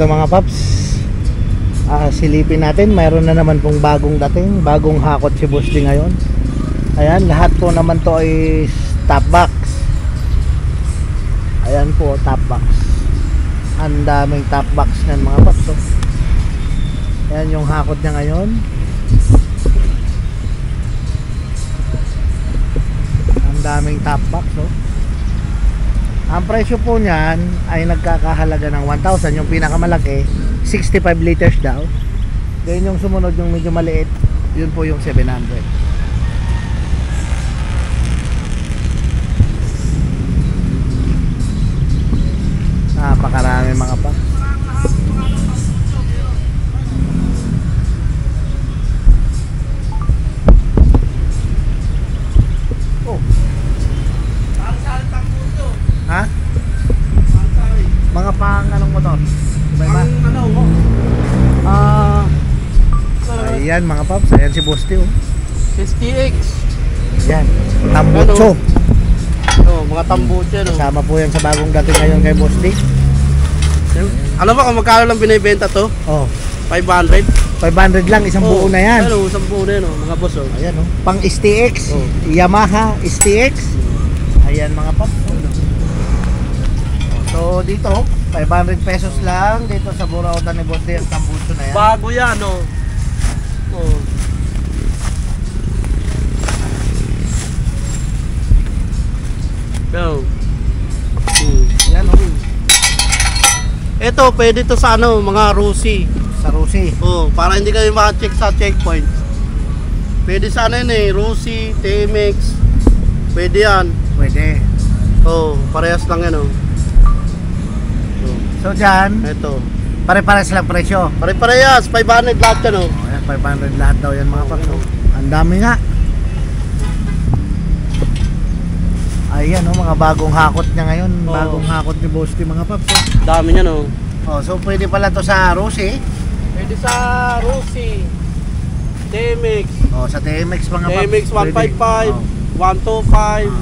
ito mga paps, silipin natin. Mayroon na naman pong bagong dating, bagong hakot si Boss D ngayon. Ayan, lahat po naman to ay top box. Ayan po, top box. Ang daming top box ng mga paps, oh. Ayan yung hakot niya ngayon. Ang daming top box, oh. Ang presyo po niyan ay nagkakahalaga ng 1,000. Yung pinakamalaki 65 liters daw. Then yung sumunod, yung medyo maliit, yun po yung 700. Napakarami mga pa. Oh. Ha? Mga pang anong motor? Pang ano mo? Ayan mga paps, ayan si Boss D, oh. STX. Ayan, tambucho. Oh, mga tambucho, no. Kasama po yan sa bagong dating ngayon kay Boss D. Alam mo kung magkano lang binibenta to? Oh, 500. 500 lang, isang buo na yan. Ano, isang buo na yan, oh, mga boss, oh. Ayan, oh. Pang STX, Oh. Yamaha STX. Ayan mga paps. So dito 500 pesos lang dito sa burautan ni Boss D ang tambucho na yan. Bago yan, oh. Oh. Go. Yan, oh. Ito, pwede to sa ano, mga Rusi. Sa Rusi. Oh, para hindi kayo ma-check sa checkpoint. Pwede sa ano yun eh, Rusi, TMX. Pwede yan. Pwede. Oh, parehas lang yan, oh. So dyan, Ito. pare-pares lang presyo. Pare-parehas, 500 lahat yan, oh. Ayan, 500 lahat daw yan mga paps, oh. Ang dami nga. Ayan, oh, mga bagong hakot niya ngayon. Oh. Bagong hakot ni Boss D mga paps, oh. Dami niyan, oh. Oh, so pwede pala to sa Rusi. Pwede sa Rusi, TMX, Oh, sa TMX mga paps. TMX 155, Oh, 125,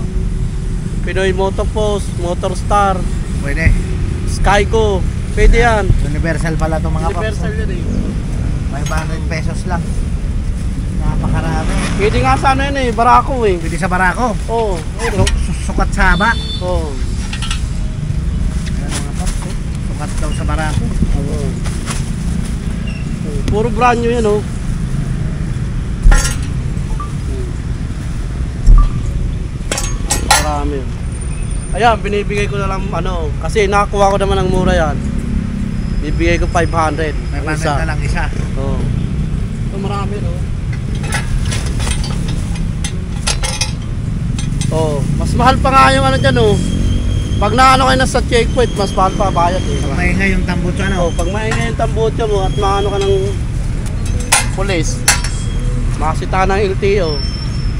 Pinoy Motopost, Motorstar, pwede. Skyco, pwede yan. Universal pala to mga Universal paps, yan, eh. oh. 500 pesos lang. Napakarami. Pwede nga sa ano yan, eh, Barako, eh. Pwede sa Barako. Oh, Sukat sa haba. oh. Ayan mga paps, oh. Sukat daw sa Barako. Oh. Puro brand new yan, oh. Marami, oh. Ayan, binibigay ko na lang ano, kasi nakakuha ko naman ng mura yan. Bibigay ko 500. 500 na lang isa. Oo. So marami, no? Oh, mas mahal pa nga yung ano dyan, oh. Pag naano kayo na sa checkpoint, mas mahal pa bayad, eh. Pag maingay yung tambucho, ano? Oh, pag maingay yung tambucho mo at maano ka ng pulis, makasita ng LTO,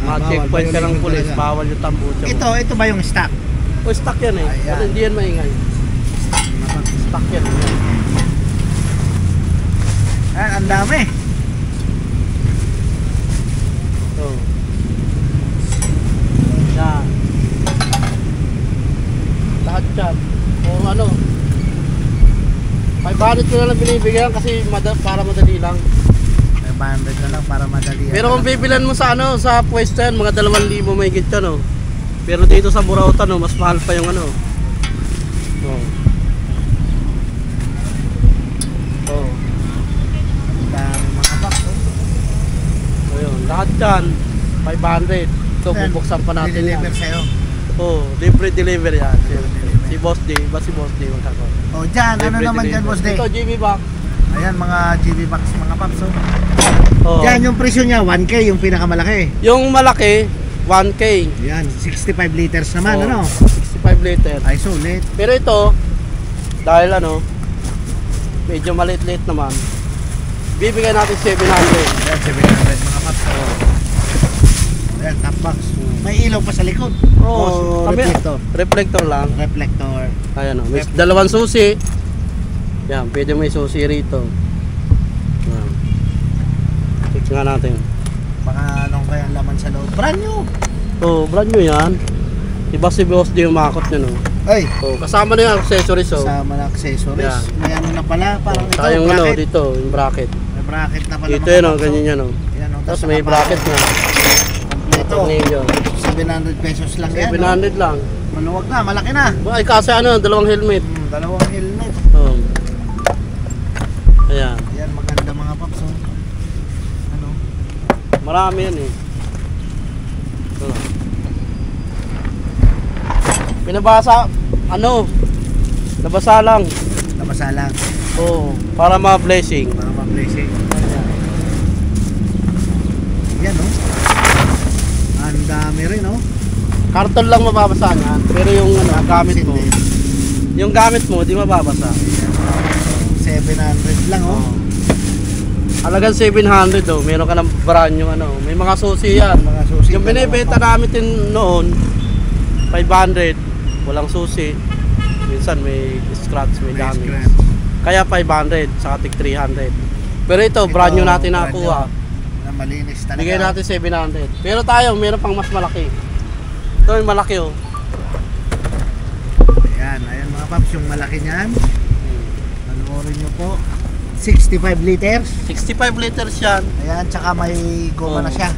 ma-checkpoint ka ng pulis, bawal yung tambucho mo. Ito ba yung stock? O, stock yan, eh. Ayan. Pero hindi yan maingay. Stock yan. Ah, ang dami. Oh. Yan. Lahat yan. O ano, 500 ko na lang binibigyan kasi para madali lang. 500 na lang para madali. Pero kung bibilan mo sa ano, sa pwesto yan, mga 2,000 may higit yan, oh. Pero dito sa Burautan, oh, mas mahal pa yung ano. Oh. Oh. Ang dami mga box, oh. So yun, lahat yan 500. Ito, bubuksan pa natin yan. Deliver sa'yo. Oh, libre delivery yan. Si Boss D, ba si Boss D yung sagot. Oh, dyan, ano naman dyan, Boss D? Ito, GB Box. Ayan, mga GB box, mga paps, oh. Oh. Dyan, yung presyo niya, 1K, yung pinakamalaki. Yung malaki, 1K. Yan, 65 liters naman, Oh, ano? 65 liter. Ay, sulit. Pero ito, dahil ano, medyo maliit-liit naman, bibigyan natin 700. Ayan, 700 mga paps, oh. Ayan, top box. May ilaw pa sa likod. Oh, reflector. Reflector lang. Reflector. Ayan, oh, may dalawang susi. Yan, pwede may susi rito. Yan. Check nga natin. Baka anong kaya laman sa loob. Brand new. Oh, brand new yan. Iba si Boss D yung makot nyo, no? Ay, Oh, kasama na yung accessories oh. kasama na accessories. Yan. May ano na pala, parang ito, Saka yung ano bracket. dito, yung bracket. May bracket na pala. Dito mga yun oh, paps, ganyan yan oh. Yan, oh. Tapos may bracket na. Ito, Tornilyo. 700 pesos lang yan. 700 lang. Maluwag na, malaki na. Ay kasi ano, dalawang helmet. Dalawang helmet. Oh. Ayan. Yan, maganda mga paps. Oh. Ano? Marami yan eh. Oh. Pinabasa, ano, nabasa lang. Nabasa lang. Oo, para ma-blessing. Para ma-blessing. Yan, no? Ang dami rin, no? Karton lang mababasa niyan, pero yung ano, gamit mo, Hindi. yung gamit mo, di mababasa. 700 lang, oh. Halagang 700 oh, meron ka ng brand yung ano, may mga susi yan. Mga susi. Yung binibenta namin din noon, 500, walang susi. Minsan may scratch, may May damage. scratch. Kaya 500, saka tig 300. Pero ito, brand new natin brand nakuha. new. Na malinis talaga. Bigay natin 700. Pero tayo, meron pang mas malaki. Ito yung malaki oh. Ayan, ayan mga paps, yung malaki niyan. Panoorin nyo po. 65 liters. 65 liters yan. Ayan, tsaka may goma na Oh. siya.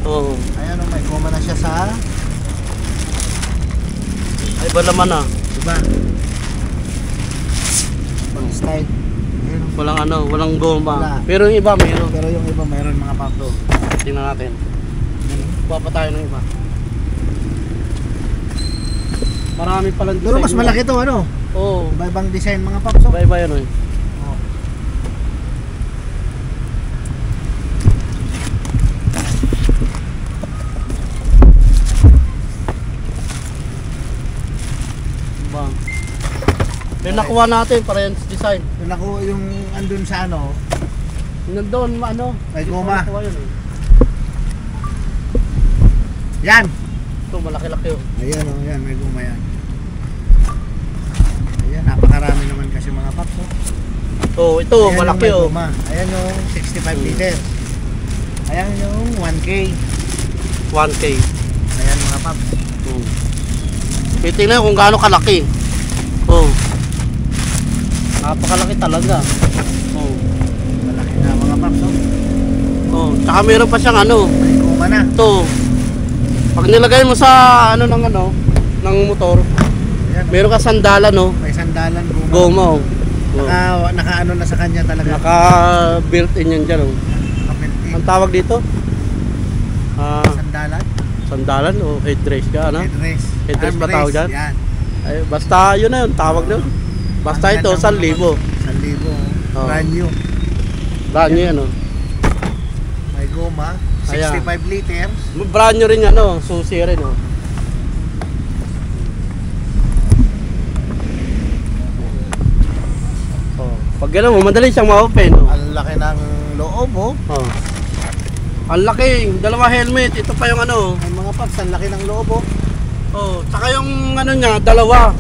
Oo. Ayan, oh, may goma na siya sa, Ay, ba naman ah. diba? Pang style. Ayan, oh. Walang ano, walang goma. Wala. Pero yung iba meron. Pero yung iba mayroon mga paps. Ito, tingnan natin. Kuha pa tayo ng iba. Marami palang Pero mas malaki to, ano? Oo. Iba-ibang design mga paps. Oh. Iba-iba yan eh. Oh. Diba? Yung nakuha natin, parehas design. Yung ako, yung andun sa ano, Yung nandun, ano? May dito goma. nakuha yun, eh. yan! Ito, malaki-laki oh. Ayan, oh, yan, may guma yan. Ayan, napakarami naman kasi mga paps. Oh. Oh, ito, Ayan malaki yung may oh. guma. Ayan yung 65 liters. Ayan yung 1K. 1K. Ayan mga paps. Oh. Titingnan kung gaano kalaki. Oh. Napakalaki talaga. Oh. Malaki na mga paps. Oh. Oh, tsaka meron pa siyang ano. May guma na. Ito. Pag nilagay mo sa ano ng motor, Ayan, oh. meron ka sandalan no. May sandalan guma. Goma oh. Naka ano na sa kanya talaga. Naka built in yan dyan oh. Naka-built-in. Ang tawag dito? Sandalan. Sandalan o headrest ka ano? Headrest. Headrest ba tawag dyan? Yan. Ay, basta yun na yun, tawag doon. Basta ito, 1,000. 1,000. Oh. Brand new. Brand new yan oh. May goma. Ayan. 65 liters. Brand new rin yan oh, susi rin oh. Oh. Pag gano'n mo, madali siyang ma-open oh. Ang laki ng loob, oh. Oh. Ang laki, dalawa helmet, ito pa yung ano. Ay mga paps, ang laki ng loob, oh. Oh, saka yung ano niya, dalawa.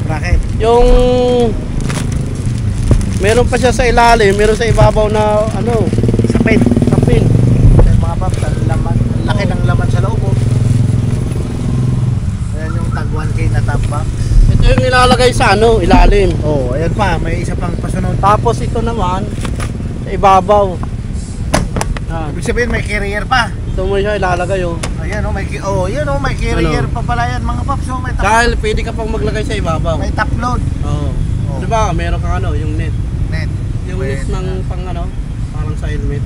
Bracket. Yung meron pa siya sa ilalim, meron sa ibabaw na ano, Sa pen. kapin. Ay mga paps, ang laman. Ang laki ng laman sa loob, oh. Ayan yung tag 1K na top box. Ito yung nilalagay sa ano, ilalim. Oh, ayan pa, may isa pang pasunod. Tapos ito naman sa ibabaw. Ah, Ibig sabihin may carrier pa. ito mo siya ilalagay oh. Ayan, oh, may carrier Ano? pa pala yan mga paps, oh. May top, Dahil pwede ka pang maglagay sa ibabaw. may top load. Oo. Oh. Diba, meron kang ano, yung net. Net. Yung net Pwede ng na. pang ano, parang sa helmet.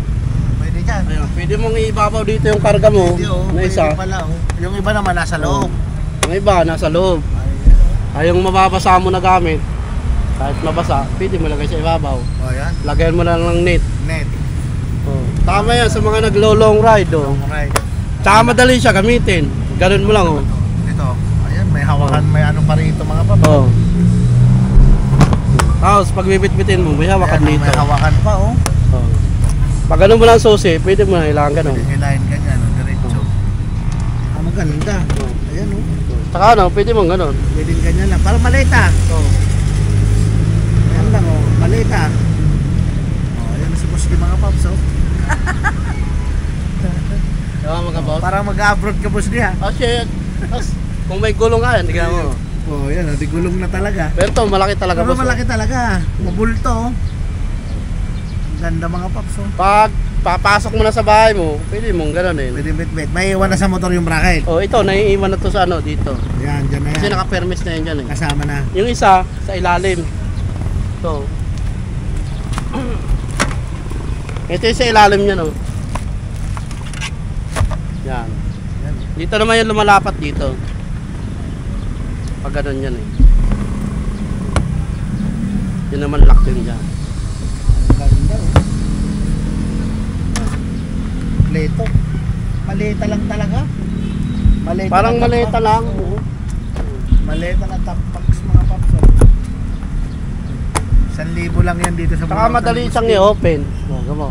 Pwede dyan. Ayun, pwede mong ibabaw dito yung karga mo Pwede, oh. na Pwede isa. pala, oh. Yung iba naman nasa loob. Yung iba nasa loob. Ayan, oh. Ay yung mababasa mo na gamit, kahit mabasa, pwede mo lagay sa ibabaw. Oh, ayan. Lagyan mo lang ng net. Net. Oh. Tama yan sa mga naglo-long ride oh. Right. Tsaka madali siya gamitin. Ganun mo lang oh. Ito. Ayan, may hawakan, may ano pa rito mga paps. Oh. Tapos pag bibit-bitin mo, may hawakan Ayan, dito. may hawakan pa, oh. Oh. Pag ganun mo lang susi, pwede mo na ilangan ganun. Pwede hilahin ganyan, oh, diretso. Ah, maganda. Ayan, oh. Tsaka ano, pwede mong ganun. Pwede ganyan lang. Parang maleta. Oh. Ayan lang, oh. Maleta. Oh, ayan si boss mga paps, oh. Diba mga boss? Parang mag-abroad ka boss niya. Oh shit. Tapos kung may gulong ka, hindi ka mo. Oh, yan, di gulong na talaga. Pero ito, malaki talaga Pero boss. malaki talaga. Mabulto. Ang ganda mga paps. Oh. Pag papasok mo na sa bahay mo, pwede mong gano'n eh. Pwede bit-bit. May iwan na sa motor yung bracket. Oh, ito, naiiwan na to sa ano, dito. Yan, dyan na yan. Kasi naka-permis na yan dyan eh. Kasama na. Yung isa, sa ilalim. Ito. Ito yung sa ilalim niya, no? Yan. Yan. Dito naman yung lumalapat dito. Pag ganun yan eh. Yun naman lock din dyan. Ang ganda. Oh. Leto. Maleta lang talaga. Maleta Parang na top maleta box. lang. Oo. Maleta na top box mga paps. Oh. 1,000 lang yan dito sa Saka Burautan, madali Boss siyang D. i-open. Oh, gamo.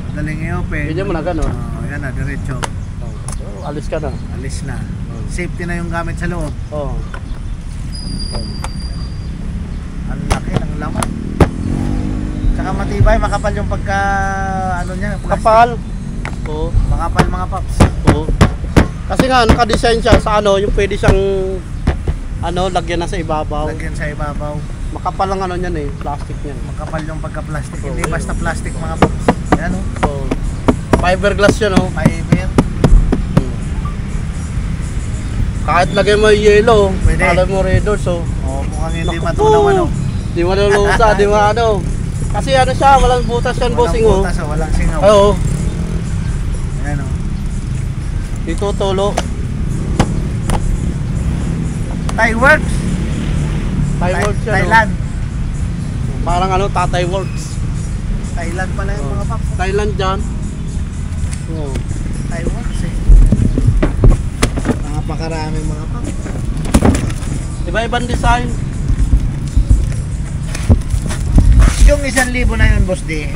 Madaling i-open. Pwede mo na gano'n. Oh, yan na, diretso. Oh, alis ka na. Alis na. Safety na yung gamit sa loob. Oh. Ang laki ng laman. Saka matibay, makapal yung pagka ano niya, plastic. Kapal. Oo. Makapal mga paps. Oo. Kasi nga naka-design siya sa ano, yung pwede siyang ano, lagyan na sa ibabaw. Lagyan sa ibabaw. Makapal ang ano niyan eh, plastic niyan. Makapal yung pagka-plastic. Oo, Hindi yun. basta plastic mga paps. Yan o. So, fiberglass yan oh. Fiber. Kahit lagay mo yung yellow, Pwede. alam mo red doors oh. Oh, mukhang hindi Naku matunaw po. ano. Di mo nalulusa, di mo ano. Kasi ano siya, walang butas yan bossing oh. Walang butas, walang singaw. Oo. Yan o. Dito tulo. Thai Works. Thai works yan Thailand. oh. Parang ano, Tatay Works. Thailand pala yung mga paps. Thailand dyan. Oh. Thai Works eh. Napakaraming mga paps. Iba-ibang design. Yung 1,000 na yun, Boss D,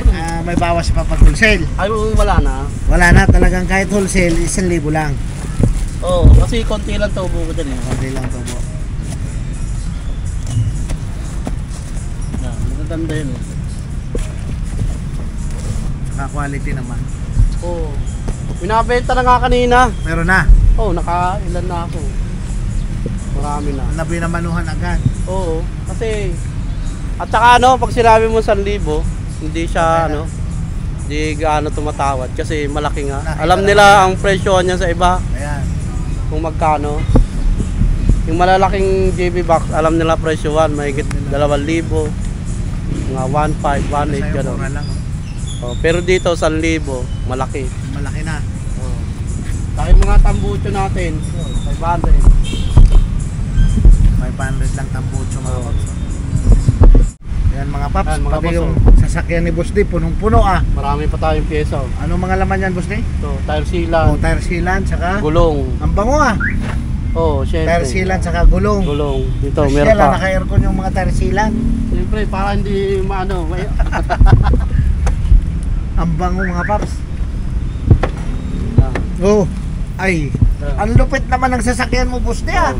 may bawas pa pag wholesale. Ay, wala na. Wala na talagang kahit wholesale, 1,000 lang. Oo, kasi konti lang tubo ko dyan eh. Konti lang to po. Yan, magaganda yun eh. Saka quality naman. Oo. Binabenta na nga kanina. Meron na. Oo, nakailan na ako. Marami na. Nabinamanuhan agad. Oo, kasi at saka ano, pag sinabi mo 1,000, hindi siya Okay na. ano, hindi gaano tumatawad kasi malaki nga. Nakita Alam na nila nila. ang presyo niya sa iba Ayan. kung magkano. Yung malalaking JB box, alam nila presyohan, mahigit 2,000, mga 1,500, 1,800 Sa'yo, gano'n. mura lang. Oh. Oh, pero dito 1,000, malaki. Malaki na. Oh. Tayo mga tambucho natin, 500. 500 lang tambucho mga Oo. paps. Ayan mga paps. Ayan, mga Pati boss, yung sasakyan ni Boss D, punong-puno ah. Marami pa tayong pyesa. Oh. Ano mga laman yan, Boss D? So, tire sealant, Oh, tire sealant, saka gulong. ang bango ah. Oh, syempre. Tire sealant, saka gulong. Gulong. Dito, Siya meron lang pa. naka-aircon yung mga tire sealant. Siyempre, para hindi maano. Ang bango mga paps. Ah, Oh, ay. ah. Ang lupit naman ng sasakyan mo, Boss D ah. Oh.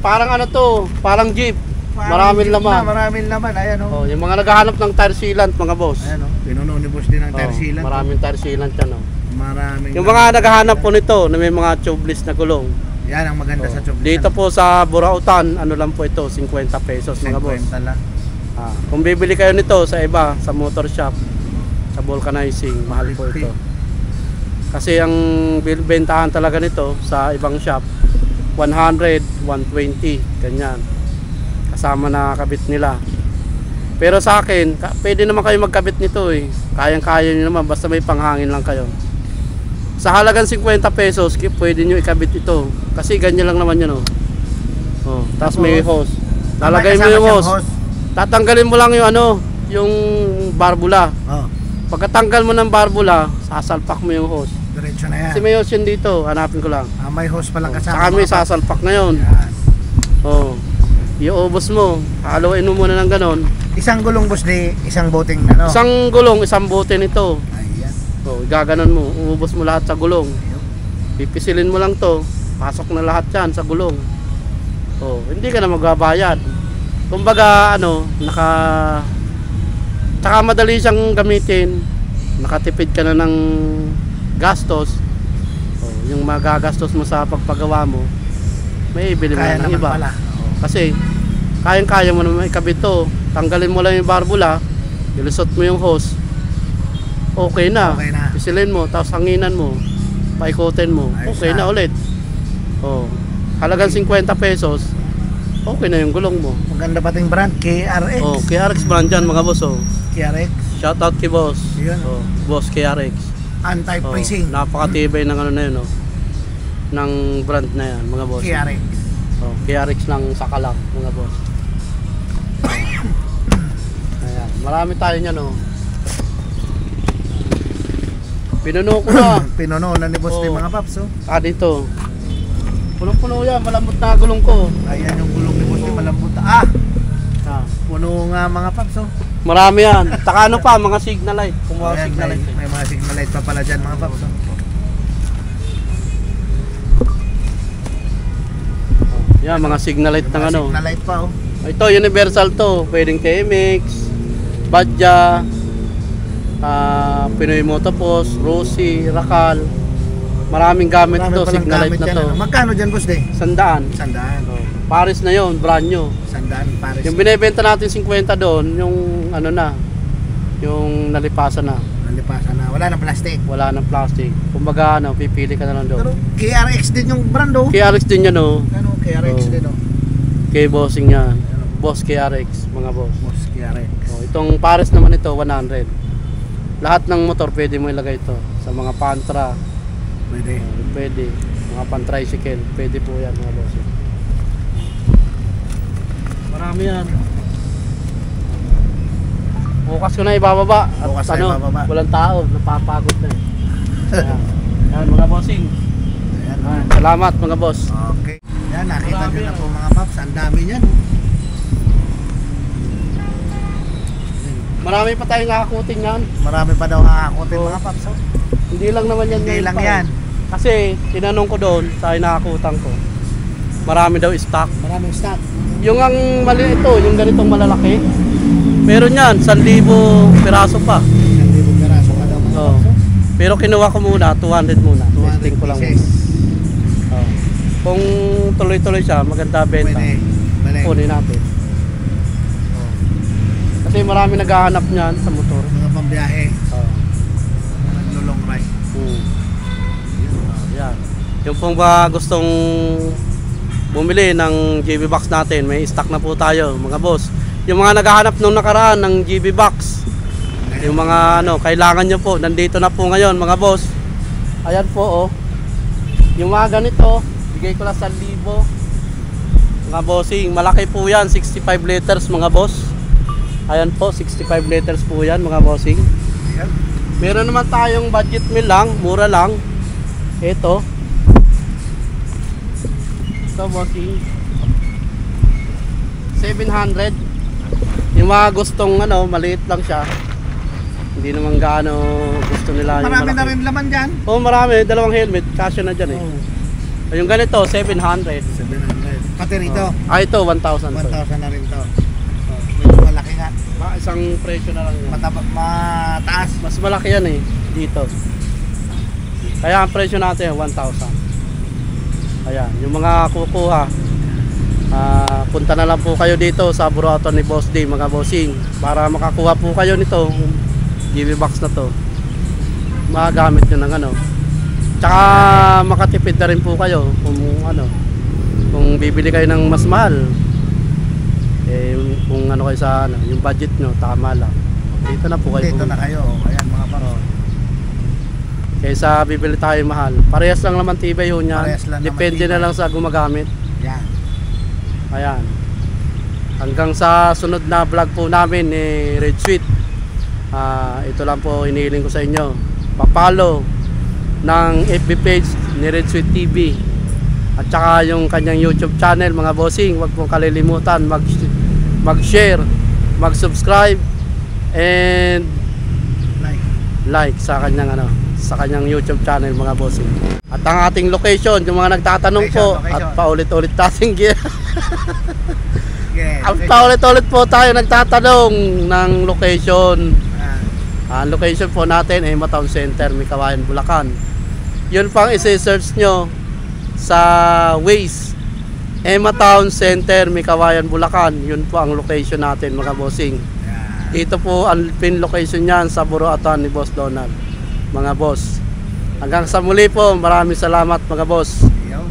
Parang ano to, parang jeep. Maraming jeep laman. na, maraming laman. Ayan oh. Oh, yung mga naghahanap ng tire sealant, mga boss. Ayan oh. Pinuno ni Boss D ng tire Oh, sealant. maraming tire sealant yan. Oh. Maraming. Yung mga naghahanap po nito, na may mga tubeless na gulong. Yan ang maganda Oh. sa tube. Dito po sa Burautan, ano lang po ito, 50 pesos mga boss. 50 lang. Ah, kung bibili kayo nito sa iba, sa motor shop, sa vulcanizing, mahal po 50. ito. Kasi ang bentahan talaga nito sa ibang shop, 100, 120, ganyan. Kasama na kabit nila. Pero sa akin, pwede naman kayo magkabit nito eh. Kayang-kaya nyo naman, basta may panghangin lang kayo. Sa halagang 50 pesos, pwede nyo ikabit ito. Kasi ganyan lang naman yun oh. Oh, tapos may hose. Lalagay mo yung hose. Tatanggalin mo lang yung ano, yung barbula. Oh, Pagkatanggal mo ng barbula, sasalpak mo yung hose. diretso na yan. Kasi may hose yun dito, hanapin ko lang. May hose pa lang kasama. Saka may sasalpak na yun. Yan. Oh. Iubos mo, haluin mo muna ng ganon. Isang gulong, Boss D, isang boting ano. Isang gulong, isang bote nito. Ayan. Oh, gaganon mo, uubos mo lahat sa gulong. Pipisilin mo lang to, pasok na lahat yan sa gulong. Oh, hindi ka na magbabayad. Kumbaga ano, tsaka madali siyang gamitin. Nakatipid ka na ng gastos. Oh, yung magagastos mo sa pagpagawa mo, may ibili mo Kaya na ng naman iba. pala. Kasi kayang-kaya mo naman ikabit to. Tanggalin mo lang yung barbula, ilusot mo yung hose. Okay na. Okay na. Isilin mo, tapos hanginan mo, paikutin mo. Ayos Okay na na. ulit. Oh. Halagang 50 pesos. Okay na yung gulong mo. Maganda pating brand, KRX. Oh, KRX brand yan mga boss. Oh. KRX, Shout out kay boss. Yun. Oh, boss KRX. anti-freezing. Napakatibay ng ano na yun, oh. Ng brand na yan, mga boss. KRX. Oh, KRX ng Sakalang, mga boss. Ayan, marami tayo niyan, oh. Pinuno ko na. Pinuno na ni Boss Oo. Lee mga paps, oh. Dito. Punong-puno yan, malambot na gulong ko. Ayan yung gulong ni Boss Lee, malambot. Ah! Ah, Puno nga mga paps, oh. marami yan. Taka ano pa, mga signal light. Kumuha Ayan, signal light. may mga signal light pa pala dyan mga paps, oh. Yan, mga signal light ng Mga ano. signal light pa, oh. Ito, universal to. Pwedeng TMX, Badja, Pinoy Motopost, Rossi, Rakal. Maraming gamit Marami to, palang signal light gamit na yan, to. ano. Magkano dyan Boss Lee? 100. Sandaan. Paris na yon, brand new. Sandaan, Paris. Yung binebenta natin 50 doon, yung ano na, yung nalipasan na. Nalipasan na. Wala nang plastic. Wala nang plastic. Kumbaga ano, pipili ka na lang Pero doon. KRX din yung brand, oh. KRX din yan, oh. Ano, KRX Oo. din, oh. K-bossing yan. Boss KRX, mga boss. Boss KRX. Oh, itong Paris naman ito, 100. Lahat ng motor pwede mo ilagay ito. Sa mga Pantra, Pwede. pwede. Mga pan-tricycle, pwede po yan, mga boss. Marami yan. Bukas ko na ibababa. At Bukas na ano, ibababa. walang tao, napapagod na eh. Ayan. Yan, mga bossing. Ayan, oh. Ayan, salamat mga boss. Okay. Yan, nakita Marami nyo na yan. po mga paps. Ang dami niyan. Marami pa tayong nakakutin yan. Marami pa daw kakakutin mga paps, oh. Hindi lang naman yan. Hindi ngayon lang pa eh. yan. Kasi tinanong ko doon sa nakakutan ko. Marami daw stock. Maraming stock. Yung ang mali ito, yung ganitong malalaki. Meron yan, 1,000 piraso pa. 1,000 peraso pa daw mga Oo. paps, oh. Pero kinuha ko muna, 200 muna. 200 Testing ko lang muna. pieces. Oo. Kung tuloy-tuloy siya, maganda benta. Pwede. Balik. Kunin natin. Oo. Kasi marami naghahanap niyan sa motor. Mga pambiyahe. Oo. Naglulong ride. Yan. Yung pong ba gustong bumili ng GB box natin, may stock na po tayo, mga boss. Yung mga naghahanap nung nakaraan ng GB box, yung mga ano, kailangan nyo po, nandito na po ngayon, mga boss. Ayan po, oh. Yung mga ganito, bigay ko lang 1,000. Mga bossing, malaki po yan, 65 liters, mga boss. Ayan po, 65 liters po yan, mga bossing. Ayan. Meron naman tayong budget meal lang, mura lang. Ito. Ito, bossing. 700. Yung mga gustong ano, maliit lang siya. Hindi naman gaano gusto nila yung Marami malaki. na rin laman dyan. Oo, marami. Dalawang helmet. Kasya na dyan eh. Oh, Yung ganito, 700. 700. Pati rito. Ito, 1,000. 1,000 na rin to. Oh, medyo malaki nga. Isang presyo na lang yan. Mataas. Mas malaki yan eh, dito. Kaya ang presyo natin 1,000. Ayan, yung mga kukuha, punta na lang po kayo dito sa Burato ni Boss D, mga bossing, para makakuha po kayo nito GB box na to. Magamit nyo ng ano. Tsaka makatipid na rin po kayo kung ano, kung bibili kayo ng mas mahal. Eh, kung ano kayo sa ano, yung budget nyo, tama lang. Dito na po kayo. Dito na kayo. Ayan mga paro. Kaysa bibili tayo mahal. Parehas lang naman tibay yun yan. Parehas lang naman Depende na tibay. lang sa gumagamit. Yan. Ayan. Hanggang sa sunod na vlog po namin ni Red Sweet. Ito lang po inihiling ko sa inyo. Pa-follow ng FB page ni Red Sweet TV. At saka yung kanyang YouTube channel, mga bossing. Huwag pong kalilimutan mag-share, mag-subscribe and like sa kanyang ano, sa kanyang YouTube channel, mga bossing. At ang ating location, yung mga nagtatanong po, Location. at paulit-ulit nating Yes. at paulit-ulit po tayo nagtatanong ng location. Ah, Ang location po natin ay Mataon Center, Mikawayan, Bulacan. Yun pang isi-search nyo sa Waze. Emma Town Center, Mikawayan, Bulacan. Yun po ang location natin mga bossing. Yan. Dito po ang pin location niyan sa Buruatan ni Boss Donald. Mga boss. Hanggang sa muli po, maraming salamat mga boss. Yun.